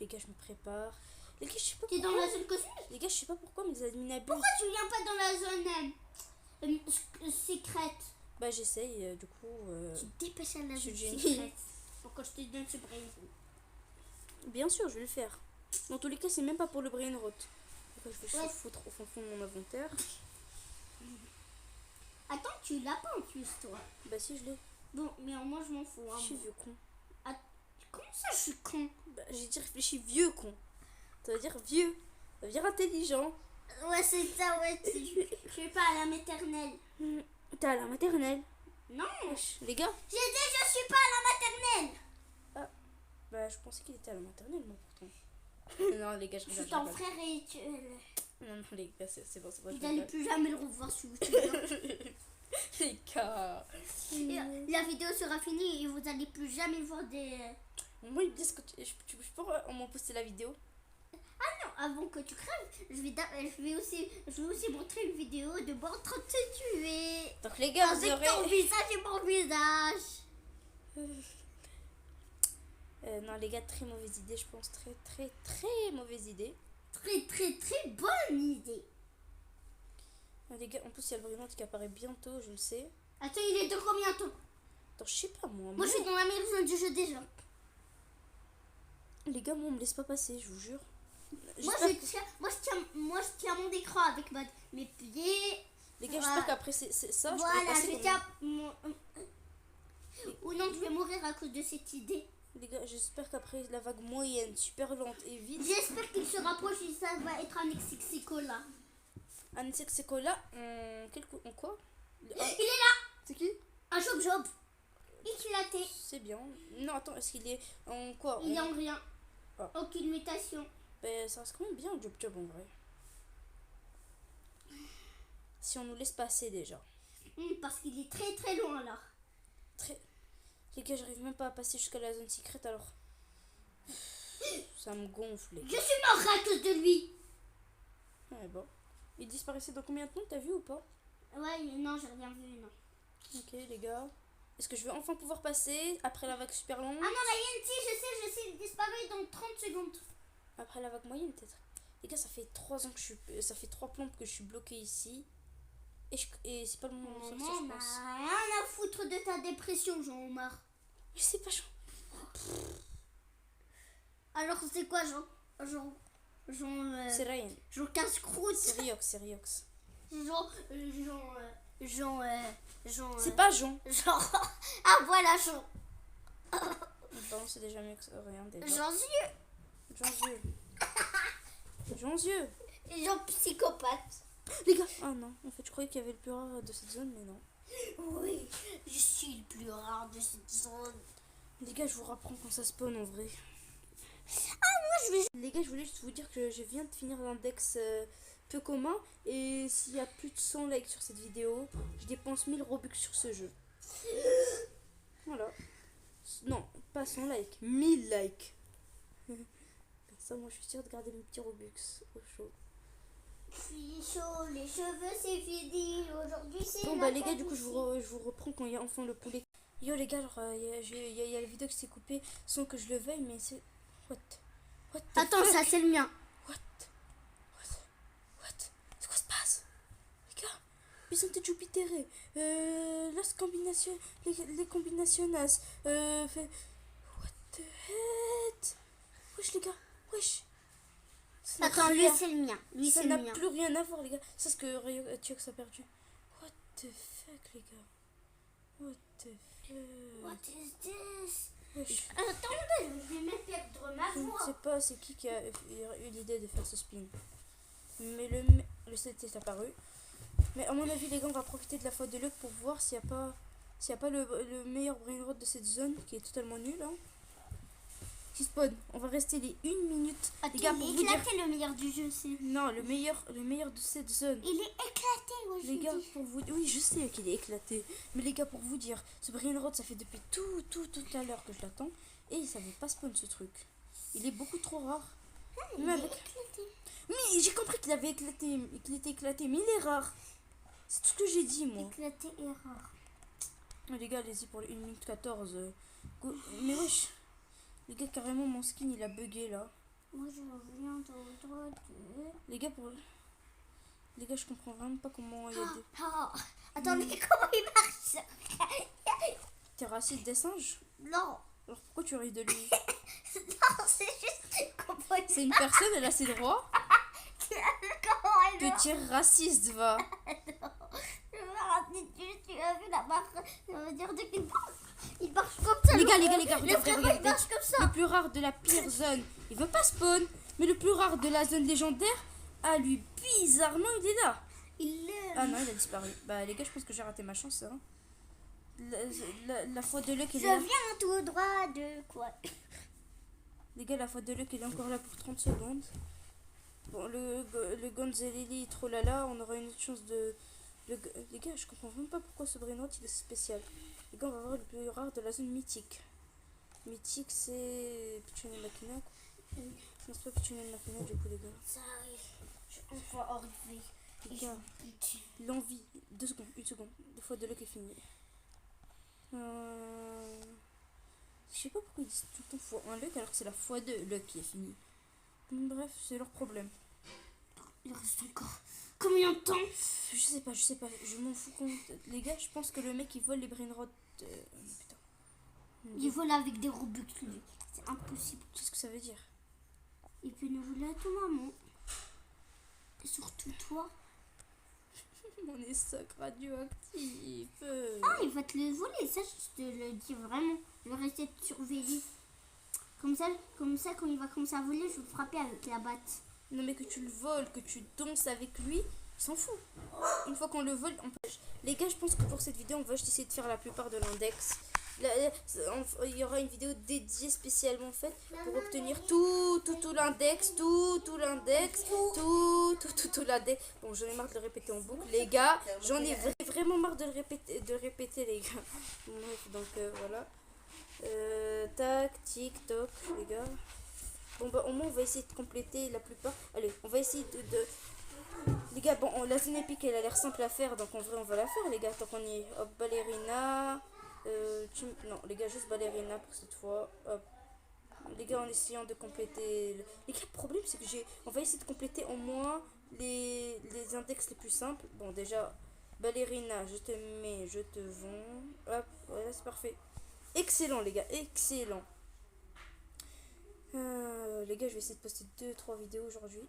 Les gars, je me prépare. Les gars, je sais pas Tu es dans pourquoi. la zone cosmique? Les gars, je sais pas pourquoi, mais les admins abusent. Pourquoi tu viens pas dans la zone secrète? Bah, j'essaye, du coup. Tu te dépêches à la je suis zone génie. secrète. Pourquoi je te donne ce brain rot? Bien sûr, je vais le faire. Dans tous les cas, c'est même pas pour le brain rot. Après, je vais Ouais. se foutre au fond de mon inventaire. Attends, tu l'as pas en plus, toi. Bah, si, je l'ai. Bon, mais moi, je m'en fous. Hein, Je suis moi. vieux con. Comment ça, je suis con? Bah, j'ai dit réfléchi vieux con. Ça veut dire vieux. Ça veut dire intelligent. Ouais, c'est ça, ouais. Je vais pas à la maternelle. T'es à la maternelle. Non, Wesh, les gars. j'ai dit je suis pas à la maternelle. Bah, je pensais qu'il était à la maternelle, moi, pourtant. Non, les gars, je Je rigole. suis ton je rigole. frère et Non, les gars, c'est bon, vous je n'allez rigole. plus jamais le revoir sur YouTube. Les gars. Et la vidéo sera finie et vous n'allez plus jamais voir des... Moi, ils me disent que tu peux m'en poster la vidéo. Non, avant que tu crèves, je vais aussi montrer une vidéo de moi en train de te tuer. Donc, les gars, vous Avec aurez. ton visage et mon visage. Non, les gars, très mauvaise idée, je pense. Très, très, très mauvaise idée. Très, très, très bonne idée. Les gars, en plus, il y a le brunante qui apparaît bientôt, je le sais. Attends, il est de combien de temps? Attends, je sais pas, moi. Moi, je suis dans la maison du jeu déjà. Les gars, moi, on me laisse pas passer, je vous jure. Moi, J'espère je tiens mon écran avec mes pieds. Les gars, Voilà. j'espère qu'après c'est ça, je pourrai Voilà, passer je dans tiens mon... Ou non, je vais mourir à cause de cette idée. Les gars, j'espère qu'après la vague moyenne, super lente et vite, J'espère qu'il se rapproche et ça va être un exixicola. un Secola, en quoi Il est là. C'est qui? Un job. Éclaté. C'est bien. Non, attends, est-ce qu'il est en quoi? Il est en rien. Ah. Aucune mutation. Ben, ça reste quand même bien, Job en vrai. Si on nous laisse passer déjà. Parce qu'il est très très loin là. Très... Les gars, j'arrive même pas à passer jusqu'à la zone secrète alors. Ça me gonfle. Les Je gars. suis mort à cause de lui. Ouais, bon. Il disparaissait dans combien de temps, t'as vu ou pas? Ouais, non, j'ai rien vu, non. Ok, les gars. Est-ce que je vais enfin pouvoir passer après la vague super longue? Ah non, la Yenti, je sais, il disparaît dans 30 secondes. Après la vague moyenne, peut-être. Les gars, ça fait 3 ans que ça fait 3 plombes que je suis bloquée ici. Et c'est pas le moment de sortir, Maman, je n'a pense. rien à foutre de ta dépression, Jean-Omar. Mais c'est pas chaud. Alors, c'est quoi, Jean C'est Ryan. Jean casse-croûte. C'est Riox. Jean. C'est pas Jean. Jean. Ah, voilà, Jean. Pardon, c'est déjà mieux que rien déjà. Jean Zieux. Jean Zieux. Jean psychopathe. Les gars. Ah non, en fait, je croyais qu'il y avait le plus rare de cette zone, mais non. Oui, je suis le plus rare de cette zone. Les gars, je vous rapprends quand ça spawn en vrai. Moi, Les gars, je voulais juste vous dire que je viens de finir l'index peu commun. Et s'il y a plus de 100 likes sur cette vidéo, je dépense 1000 Robux sur ce jeu. Voilà. Non, pas 100 likes, 1000 likes. ça, moi je suis sûre de garder mes petits Robux au chaud. Je suis chaud, les cheveux c'est fini. Aujourd'hui c'est Bon la bah les gars, du coup je tradition. vous reprends quand il y a enfin le poulet. Yo les gars, alors il y a la vidéo qui s'est coupée sans que je le veuille, mais c'est... What the Attends, fuck? ça c'est le mien. What c'est quoi se passe? Les gars, Bisonte Jupiter, las combinations, les combinaciones, fait... What the heck? Wesh les gars, wesh. Ça n'a Attends, lui rien- c'est le mien. Lui ça c'est n'a le mien. plus rien à voir les gars. C'est ce que Tiox a perdu. What the fuck les gars? What the fuck? What is this? Wesh. Attendez, je vais même perdre ma Je ne voix. sais pas c'est qui a eu l'idée de faire ce spin. Mais le set est apparu. Mais à mon avis les gars, on va profiter de la faute de luck pour voir s'il n'y a pas le meilleur brain rot de cette zone qui est totalement nul hein. Qui spawn. On va rester les 1 minute. Les gars, Attends, pour il vous est dire. éclaté le meilleur du jeu, c'est. Non, le meilleur de cette zone. Il est éclaté, moi je Les vous gars, dis. pour vous... Oui, je sais qu'il est éclaté. Mais les gars, pour vous dire, ce brain rot, ça fait depuis tout à l'heure que je l'attends. Et ça veut pas spawn ce truc. Il est beaucoup trop rare. Il Même est avec... éclaté. Mais j'ai compris qu'il avait éclaté, qu'il était éclaté, mais il est rare. C'est tout ce que j'ai dit, moi. Éclaté et rare. Les gars, allez-y pour les 1 minute 14. Mais wesh. Les gars, carrément, mon skin, il a bugué, là. Moi je viens de droit de. Les gars, les gars, je comprends vraiment pas comment il y a des... Attendez, comment il marche? T'es raciste des singes? Non, Alors pourquoi tu ris de lui? non, c'est juste comment il C'est une personne, elle a ses droits. Comment elle Que tu es raciste, va. Tu as vu la marque? Ça veut dire qu'il marche. Il marche comme ça. Les gars, le regardez, frérot, regardez. il marche comme ça. Le plus rare de la pire zone, il veut pas spawn. Mais le plus rare de la zone légendaire, ah lui, bizarrement, il est là. Il est. Ah non, il a disparu. Bah les gars, je pense que j'ai raté ma chance. Hein. La faute de luck, Je elle est là. viens tout droit de quoi? Les gars, la faute de luck, elle est encore là pour 30 secondes. Bon, le Gonzalili est trop là, on aura une autre chance de... Les gars, je comprends même pas pourquoi ce brain rot, il est spécial. Les gars, on va voir le plus rare de la zone mythique. Mythique, c'est... Pichonel Makina. Non, c'est pas Pichonel Makina, du coup, les gars. Ça arrive. On va enlever. Les gars, l'envie. 2 secondes, 1 seconde. La fois de luck est finie. Je sais pas pourquoi ils disent tout le temps x1 luck alors que c'est la x2 luck qui est finie. Bref, c'est leur problème. Il reste encore combien de temps? Je sais pas, je m'en fous compte. Les gars, je pense que le mec il vole les brain rot. Putain. Il vole avec des Robux, lui. C'est impossible. Qu'est-ce que ça veut dire? Il peut nous voler à tout moment. Et surtout toi. On est soc radioactif. Ah, il va te le voler, ça je te le dis vraiment. Je vais rester te surveiller. Comme ça, quand il va commencer à voler, je vais le frapper avec la batte. Non mais que tu le voles, que tu danses avec lui, il s'en fout. Une fois qu'on le vole, on peut... Les gars, je pense que pour cette vidéo, on va juste essayer de faire la plupart de l'index. Il y aura une vidéo dédiée spécialement faite pour obtenir tout l'index, tout l'index, tout l'index. Bon, j'en ai marre de le répéter en boucle, les gars. J'en ai vraiment marre de le répéter, les gars. Bref, donc voilà. Tac, tic, toc, les gars. Bon bah au moins on va essayer de compléter la plupart. Allez, on va essayer de... Les gars, bon, la zone épique elle a l'air simple à faire, donc en vrai on va la faire les gars, tant qu'on y est. Hop, ballerina. Non, les gars, juste ballerina pour cette fois. Hop. Les gars, en essayant de compléter... Les gars, le problème c'est que on va essayer de compléter au moins les index les plus simples. Bon déjà, ballerina, je te mets, je te vends. Hop, voilà, c'est parfait. Excellent les gars, excellent. Les gars, je vais essayer de poster 2-3 vidéos aujourd'hui.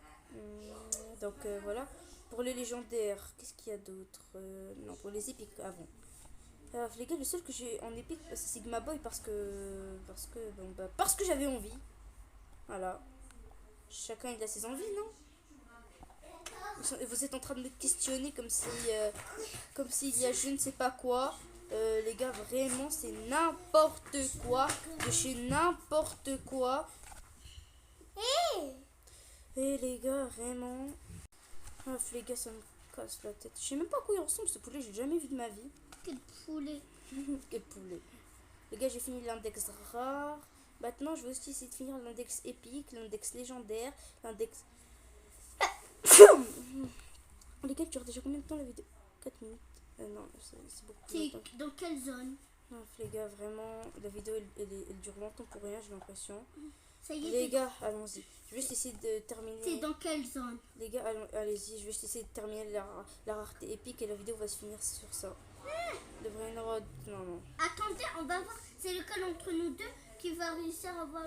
Donc voilà. Pour les légendaires, qu'est-ce qu'il y a d'autre? Non, pour les épiques avant. Les gars, le seul que j'ai en épique, c'est Sigma Boy parce que j'avais envie. Voilà. Chacun il a ses envies, non? Vous êtes en train de me questionner comme s'il y a je ne sais pas quoi. Les gars, vraiment, c'est n'importe quoi. De chez n'importe quoi. Et les gars, vraiment. Les gars, ça me casse la tête. Je sais même pas à quoi il ressemble ce poulet, j'ai jamais vu de ma vie. Quel poulet. Quel poulet. Les gars, j'ai fini l'index rare. Maintenant, je vais aussi essayer de finir l'index épique, l'index légendaire, l'index... Les gars, tu dure déjà combien de temps la vidéo? 4 minutes. Non, c'est beaucoup plus T'es longtemps. dans quelle zone? Non, les gars, vraiment, la vidéo, elle dure longtemps pour rien, j'ai l'impression. Ça y est, Les gars, allons-y. Je vais juste essayer de terminer... t'es dans quelle zone? Les gars, allez-y, je vais juste essayer de terminer la rareté épique et la vidéo va se finir sur ça. Le Brainrod, non. Attendez, on va voir. C'est lequel entre nous deux qui va réussir à avoir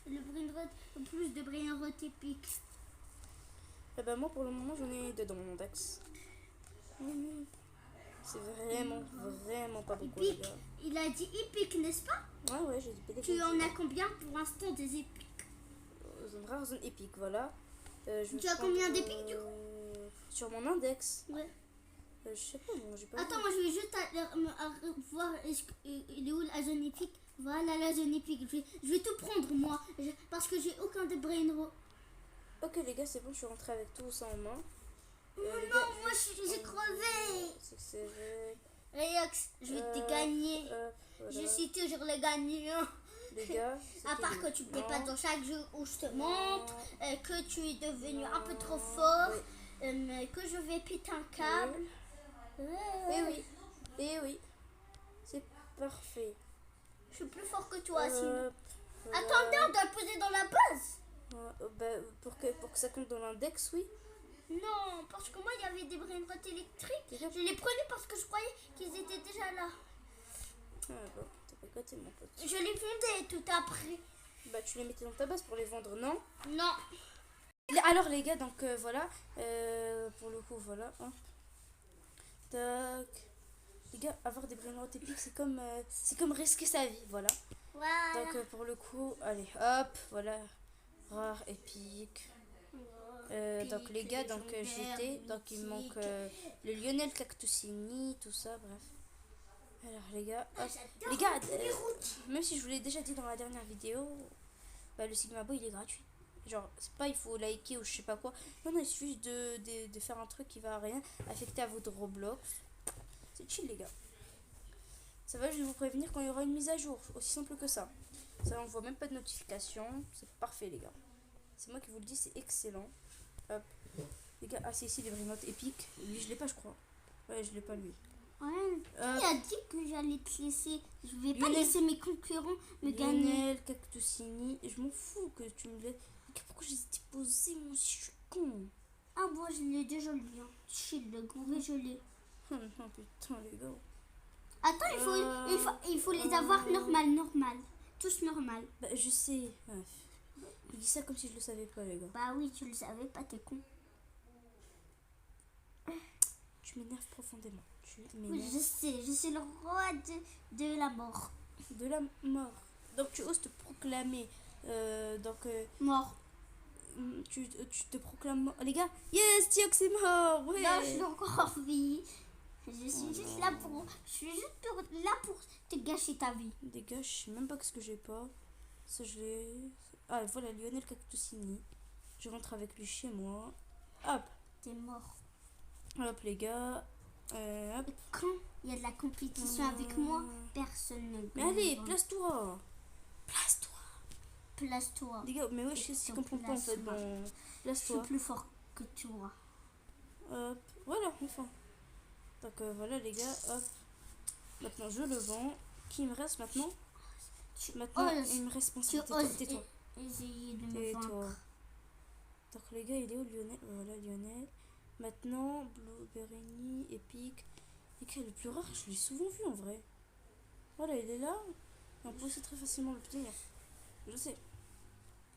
le brainrot, plus de brainrot épique. Eh ben moi, pour le moment, j'en ai 2 dans mon index. C'est vraiment pas beaucoup, les Épique. gars. Il a dit épique, n'est-ce pas? Ouais, j'ai dit Tu en as combien pour l'instant des épiques? Zone rare, zone épique, voilà. Tu as combien d'épiques, du coup? Sur mon index. Ouais. Je sais pas, bon, j'ai pas Attends, vu. moi je vais juste voir il est où la zone épique. Voilà la zone épique. Je vais tout prendre moi. Parce que j'ai aucun de brainrot. Ok, les gars, c'est bon, je suis rentrée avec tout ça en main. Oh les non, gars, moi j'ai crevé. C'est vrai. Relax, je vais te gagner. Voilà. Je suis toujours le gagnant. Les gars, À part que tu ne plais pas dans chaque jeu où je te montre, que tu es devenu un peu trop fort, que je vais péter un câble. Oui. C'est parfait. Je suis plus fort que toi, sinon. Voilà. Attendez, on doit le poser dans la base. Pour que ça compte dans l'index, oui. Non, parce que moi, il y avait des brainrots électriques. Les gars, Je les prenais parce que je croyais qu'ils étaient déjà là. bon, t'as pas côté, mon pote. Je les fondais tout après. Bah, tu les mettais dans ta base pour les vendre, non? Non. Alors, les gars, donc voilà. Pour le coup, voilà. Hein. Tac. Les gars, avoir des brainrots épiques, c'est comme risquer sa vie, voilà. Voilà. Donc, pour le coup, allez, hop, voilà. Rare, épique. Donc les gars, donc j'étais, donc il me manque le Lionel Cactusini, tout ça, bref. Alors les gars, hop. Les gars, même si je vous l'ai déjà dit dans la dernière vidéo, bah, le Sigma Boy il est gratuit. Genre, c'est pas il faut liker ou je sais pas quoi. Non, il suffit juste de faire un truc qui va rien affecter à votre Roblox. C'est chill les gars. Ça va, je vais vous prévenir quand il y aura une mise à jour, aussi simple que ça. Ça on voit même pas de notification, c'est parfait les gars. C'est moi qui vous le dis, c'est excellent. Hop. Les gars, c'est ici les brainotes épiques. Lui, je l'ai pas, je crois. Ouais, je l'ai pas lui. Ouais. Qui a dit que j'allais te laisser? Je vais pas Lionel. laisser mes concurrents me gagner. Lionel Cactusini. Je m'en fous que tu me laisses. Pourquoi j'ai déposé mon si je suis con? Ah bon, je l'ai déjà lu. Hein. Chill, le gouré, je l'ai. Oh non, putain, les gars. Attends, il faut les avoir normal. Tous normal. Bah, je sais. Bref. Il dit ça comme si je le savais pas, les gars. Bah oui, tu le savais pas, t'es con. Tu m'énerves profondément. Tu Oui, m'énerves. je sais le roi de la mort. De la mort. Donc, tu oses te proclamer. Mort. Tu te proclames mort. Les gars, yes, Tiox est mort. Ouais. Non, je suis encore en vie. Je suis juste là pour te gâcher ta vie. Des gars, je sais même pas ce que j'ai pas. Ça, je l'ai. Ah, voilà, Lionel Cactusini. Je rentre avec lui chez moi. Hop. T'es mort. Hop, les gars. Hop. Quand il y a de la compétition avec moi, personne ne Mais gagne. allez, place-toi. Place-toi. Place-toi. Les gars, mais ouais, je comprends pas en fait. Bon, Je suis place-toi. plus fort que toi. Hop. Voilà, enfin. Donc voilà, les gars. Hop. Maintenant, je le vends. Qui me reste maintenant? Maintenant, il me reste Tu oses tais-toi. essayer de me Tais-toi. vaincre. Donc les gars, il est où Lionel? Voilà, Lionel. Maintenant, Blueberry, Epic. Et quel est le plus rare? Je l'ai souvent vu en vrai. Voilà, il est là. Et on peut aussi très facilement l'obtenir. Je sais.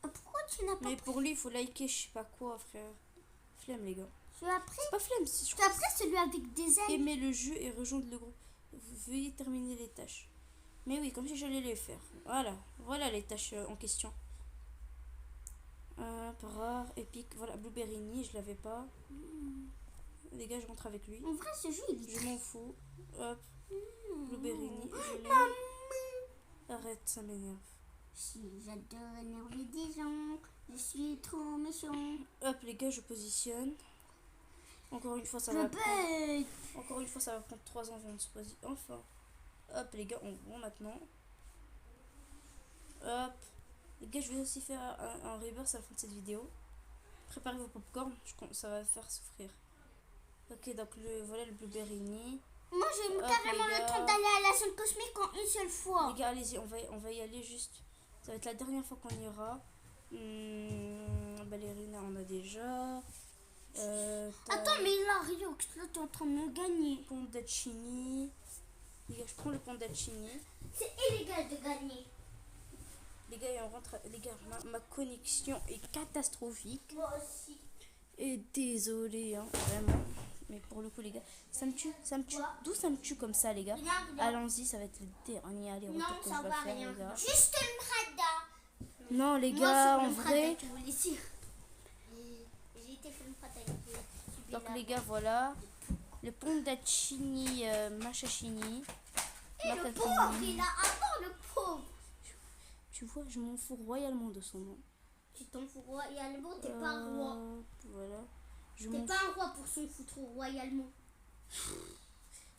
Pourquoi tu n'as pas Mais pour lui, il faut liker, je sais pas quoi, frère. Flemme, les gars. Tu as pris C'est pas flemme, c'est je Tu as pris celui avec des ailes. aimer le jeu et rejoindre le groupe. Veuillez terminer les tâches. Mais oui, comme si j'allais les faire. Voilà les tâches en question. Rare, épique, voilà, Blueberry, je l'avais pas. Les gars, je rentre avec lui. En vrai, ce jeu, il est Je m'en fous. Hop, Blueberry, je l'ai. Arrête, ça m'énerve. Si j'adore énerver des gens, je suis trop méchant. Hop, les gars, je positionne. Encore une fois, ça Je va prendre. bug. Encore une fois, ça va prendre 3 ans avant de se positionner. Enfin. Hop, les gars, on vend maintenant. Hop. Les gars, je vais aussi faire un reverse à la fin de cette vidéo. Préparez vos popcorn, ça va faire souffrir. Ok, donc voilà le blueberry. Moi, j'ai Hop, carrément les le gars. temps d'aller à la zone cosmique en une seule fois. Les gars, allez-y, on va y aller juste. Ça va être la dernière fois qu'on ira. Ballerina, on a déjà. Attends, mais là, Riox, là, t'es en train de me gagner. Pondaccini. Les gars, je prends le Pondaccini. C'est illégal de gagner. Les gars, on rentre. Les gars, ma connexion est catastrophique. Moi aussi. Et désolé, hein, vraiment. Mais pour le coup, les gars, ça me tue. Quoi? D'où ça me tue comme ça, les gars? Regarde. Allons-y, ça va être le dernier aller-retour Non, que ça je vais va faire, rien. les gars. Juste une Prada. Non, les Moi, gars, sur en le vrai. Prada, tu voulais dire. J'ai été sur le Prada. Donc, les gars, voilà. Le Pondaccini Machachini. Et le pauvre, il a attends le pauvre. Tu vois, je m'en fous royalement de son nom. Tu t'en fous royalement, t'es pas un roi. Voilà. Je T'es m'en pas un roi pour s'en foutre royalement.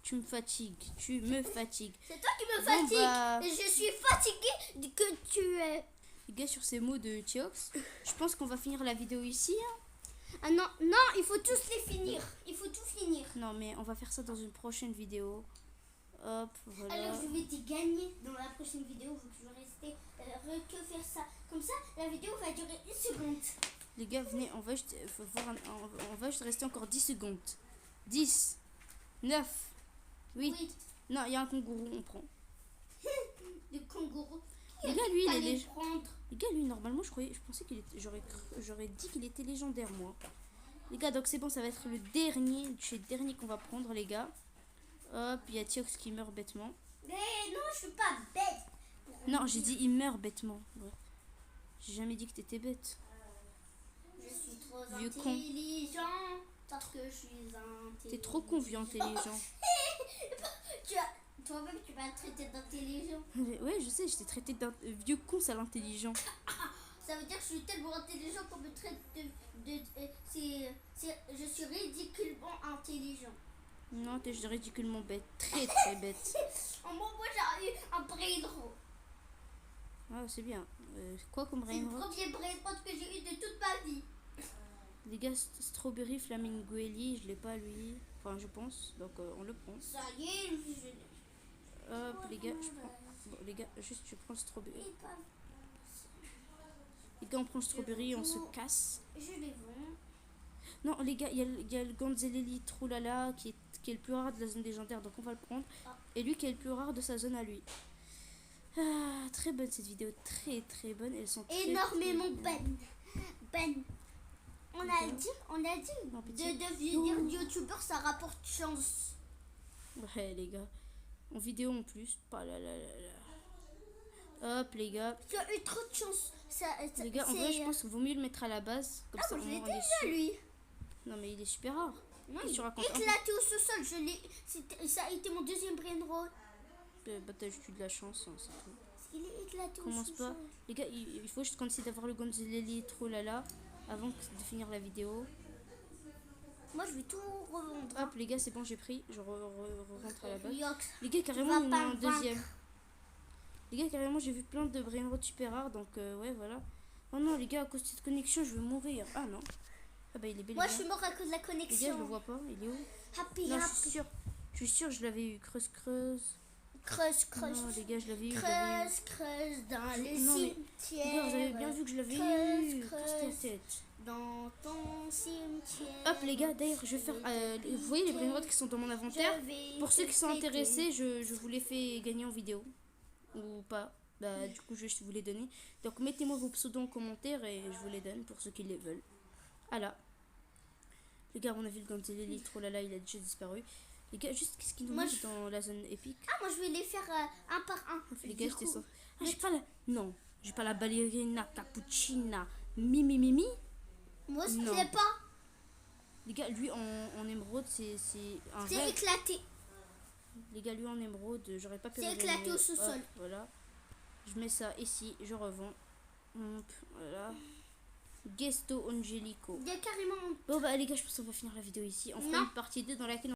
Tu me fatigues. Tu me fatigues. C'est toi qui me Bon, fatigue. bah. Et je suis fatiguée que tu es. Les gars, sur ces mots de Tiox, je pense qu'on va finir la vidéo ici. Hein. Ah non, non, il faut tous les finir. Il faut tout finir. Non, mais on va faire ça dans une prochaine vidéo. Hop, voilà. Alors je vais te gagner dans la prochaine vidéo. Vous pouvez rester que faire ça. Comme ça, la vidéo va durer 1 seconde. Les gars, venez, on va juste, on va juste rester encore 10 secondes. 10, 9, 8. Oui, Non, il y a un kangourou, on prend. le kangourou. Les gars, lui, il est Allez léger. prendre. Les gars, lui, normalement, je pensais qu'il était, j'aurais dit qu'il était légendaire, moi. Les gars, donc c'est bon, ça va être le dernier qu'on va prendre, les gars. Hop, il y a Tiox qui meurt bêtement. Mais non, je suis pas bête. Non, j'ai dit il meurt bêtement. Ouais. J'ai jamais dit que t'étais bête. Je suis trop Vieux con. intelligent. Parce que je suis intelligent. T'es trop con, vieux intelligent. Toi-même, tu m'as traité d'intelligent. Ouais, je sais, je t'ai traité d'un vieux con, sale intelligent. Ça veut dire que je suis tellement intelligent qu'on me traite je suis ridiculement intelligent. Non, t'es ridiculement bête. Très, très bête. En moi, j'ai eu un brain rot. Ah, c'est bien. Quoi comme C'est le brain rot? premier brain rot que j'ai eu de toute ma vie. Les gars, Strawberry Flaminguelli, je l'ai pas lui. Enfin, je pense. Donc, on le prend. Ça y est, je l'ai. Hop, les gars, je prends. Bon, les gars, juste, je prends le Strawberry. Et pas- Les gars, on prend le Strawberry, on se casse. Je les vends. Non, les gars, il y a le Gonzeleli Troulala qui est le plus rare de la zone légendaire, donc on va le prendre. Ah. Et lui qui est le plus rare de sa zone à lui. Ah, très bonne cette vidéo, très très bonne. Elles sont très, Énormément très bonnes. Ben. On a dit Non, de pitié. devenir youtubeur, ça rapporte chance. Ouais, les gars. En vidéo en plus. Pas là, là, là, là. Hop, les gars. Tu as eu trop de chance. Les gars, en vrai, je pense qu'il vaut mieux le mettre à la base. Comme ça, moi, je l'ai on est déjà, sûr. lui. Non, mais il est super rare. Non, Qu'est-ce que tu racontes? éclaté au sous-sol. Ça a été mon deuxième brain rot. Bah, t'as juste eu de la chance, hein, c'est tout. Il est éclaté au Commence sous-sol. pas. Les gars, il faut juste qu'on essaie d'avoir le Gonzeleli Trollala avant de finir la vidéo. Moi, je vais tout revendre. Hop, les gars, c'est bon, j'ai pris. Je rentre à la base. Riox. Les gars, carrément, vas il y en pas a un me vaincre. deuxième. Les gars, carrément, j'ai vu plein de brain rot super rares, donc ouais, voilà. Oh non, les gars, à cause de cette connexion, je vais mourir. Ah non. Ah bah, il est bel et Moi, bien. je suis mort à cause de la Les gars, je le connexion. vois pas. Il est où? Happy, Non, happy. je suis sûre, je l'avais eu. Creuse. Creuse, creuse. Non, les gars, je l'avais eu. je l'avais eu. Creuse, creuse dans les Non, mais- cimetières. Les gars, vous avez bien vu que je l'avais Creuse, eu. creuse. Casse ta tête. Dans ton cimetière. Hop, les gars, d'ailleurs, je vais faire. Vous voyez les brain rot qui sont dans mon inventaire? Pour ceux qui sont intéressés, je vous les fais gagner en vidéo. Ou pas. Bah, du coup, je vous les donner. Donc, mettez-moi vos pseudos en commentaire et je vous les donne pour ceux qui les veulent. Voilà. Les gars, on a vu le Gonzeleli Trollala, il a déjà disparu. Les gars, juste qu'est-ce qu'il nous Moi, manque dans la zone épique? Ah, moi, je vais les faire un par un. Les gars, Du j'étais coup, ça. Ah, j'ai pas la. Non, j'ai pas la ballerina cappuccina. Mimi. Moi aussi, Non. je l'ai pas. Les gars, lui en émeraude, c'est un C'est rêve. éclaté. Les gars, lui en émeraude, j'aurais pas pu C'est le éclaté gagner. au sous-sol. Hop, voilà. Je mets ça ici, je revends. Hop, voilà. Gesto Angelico. Il y a carrément. Bon bah les gars, je pense qu'on va finir la vidéo ici. On fera Non. une partie 2 dans laquelle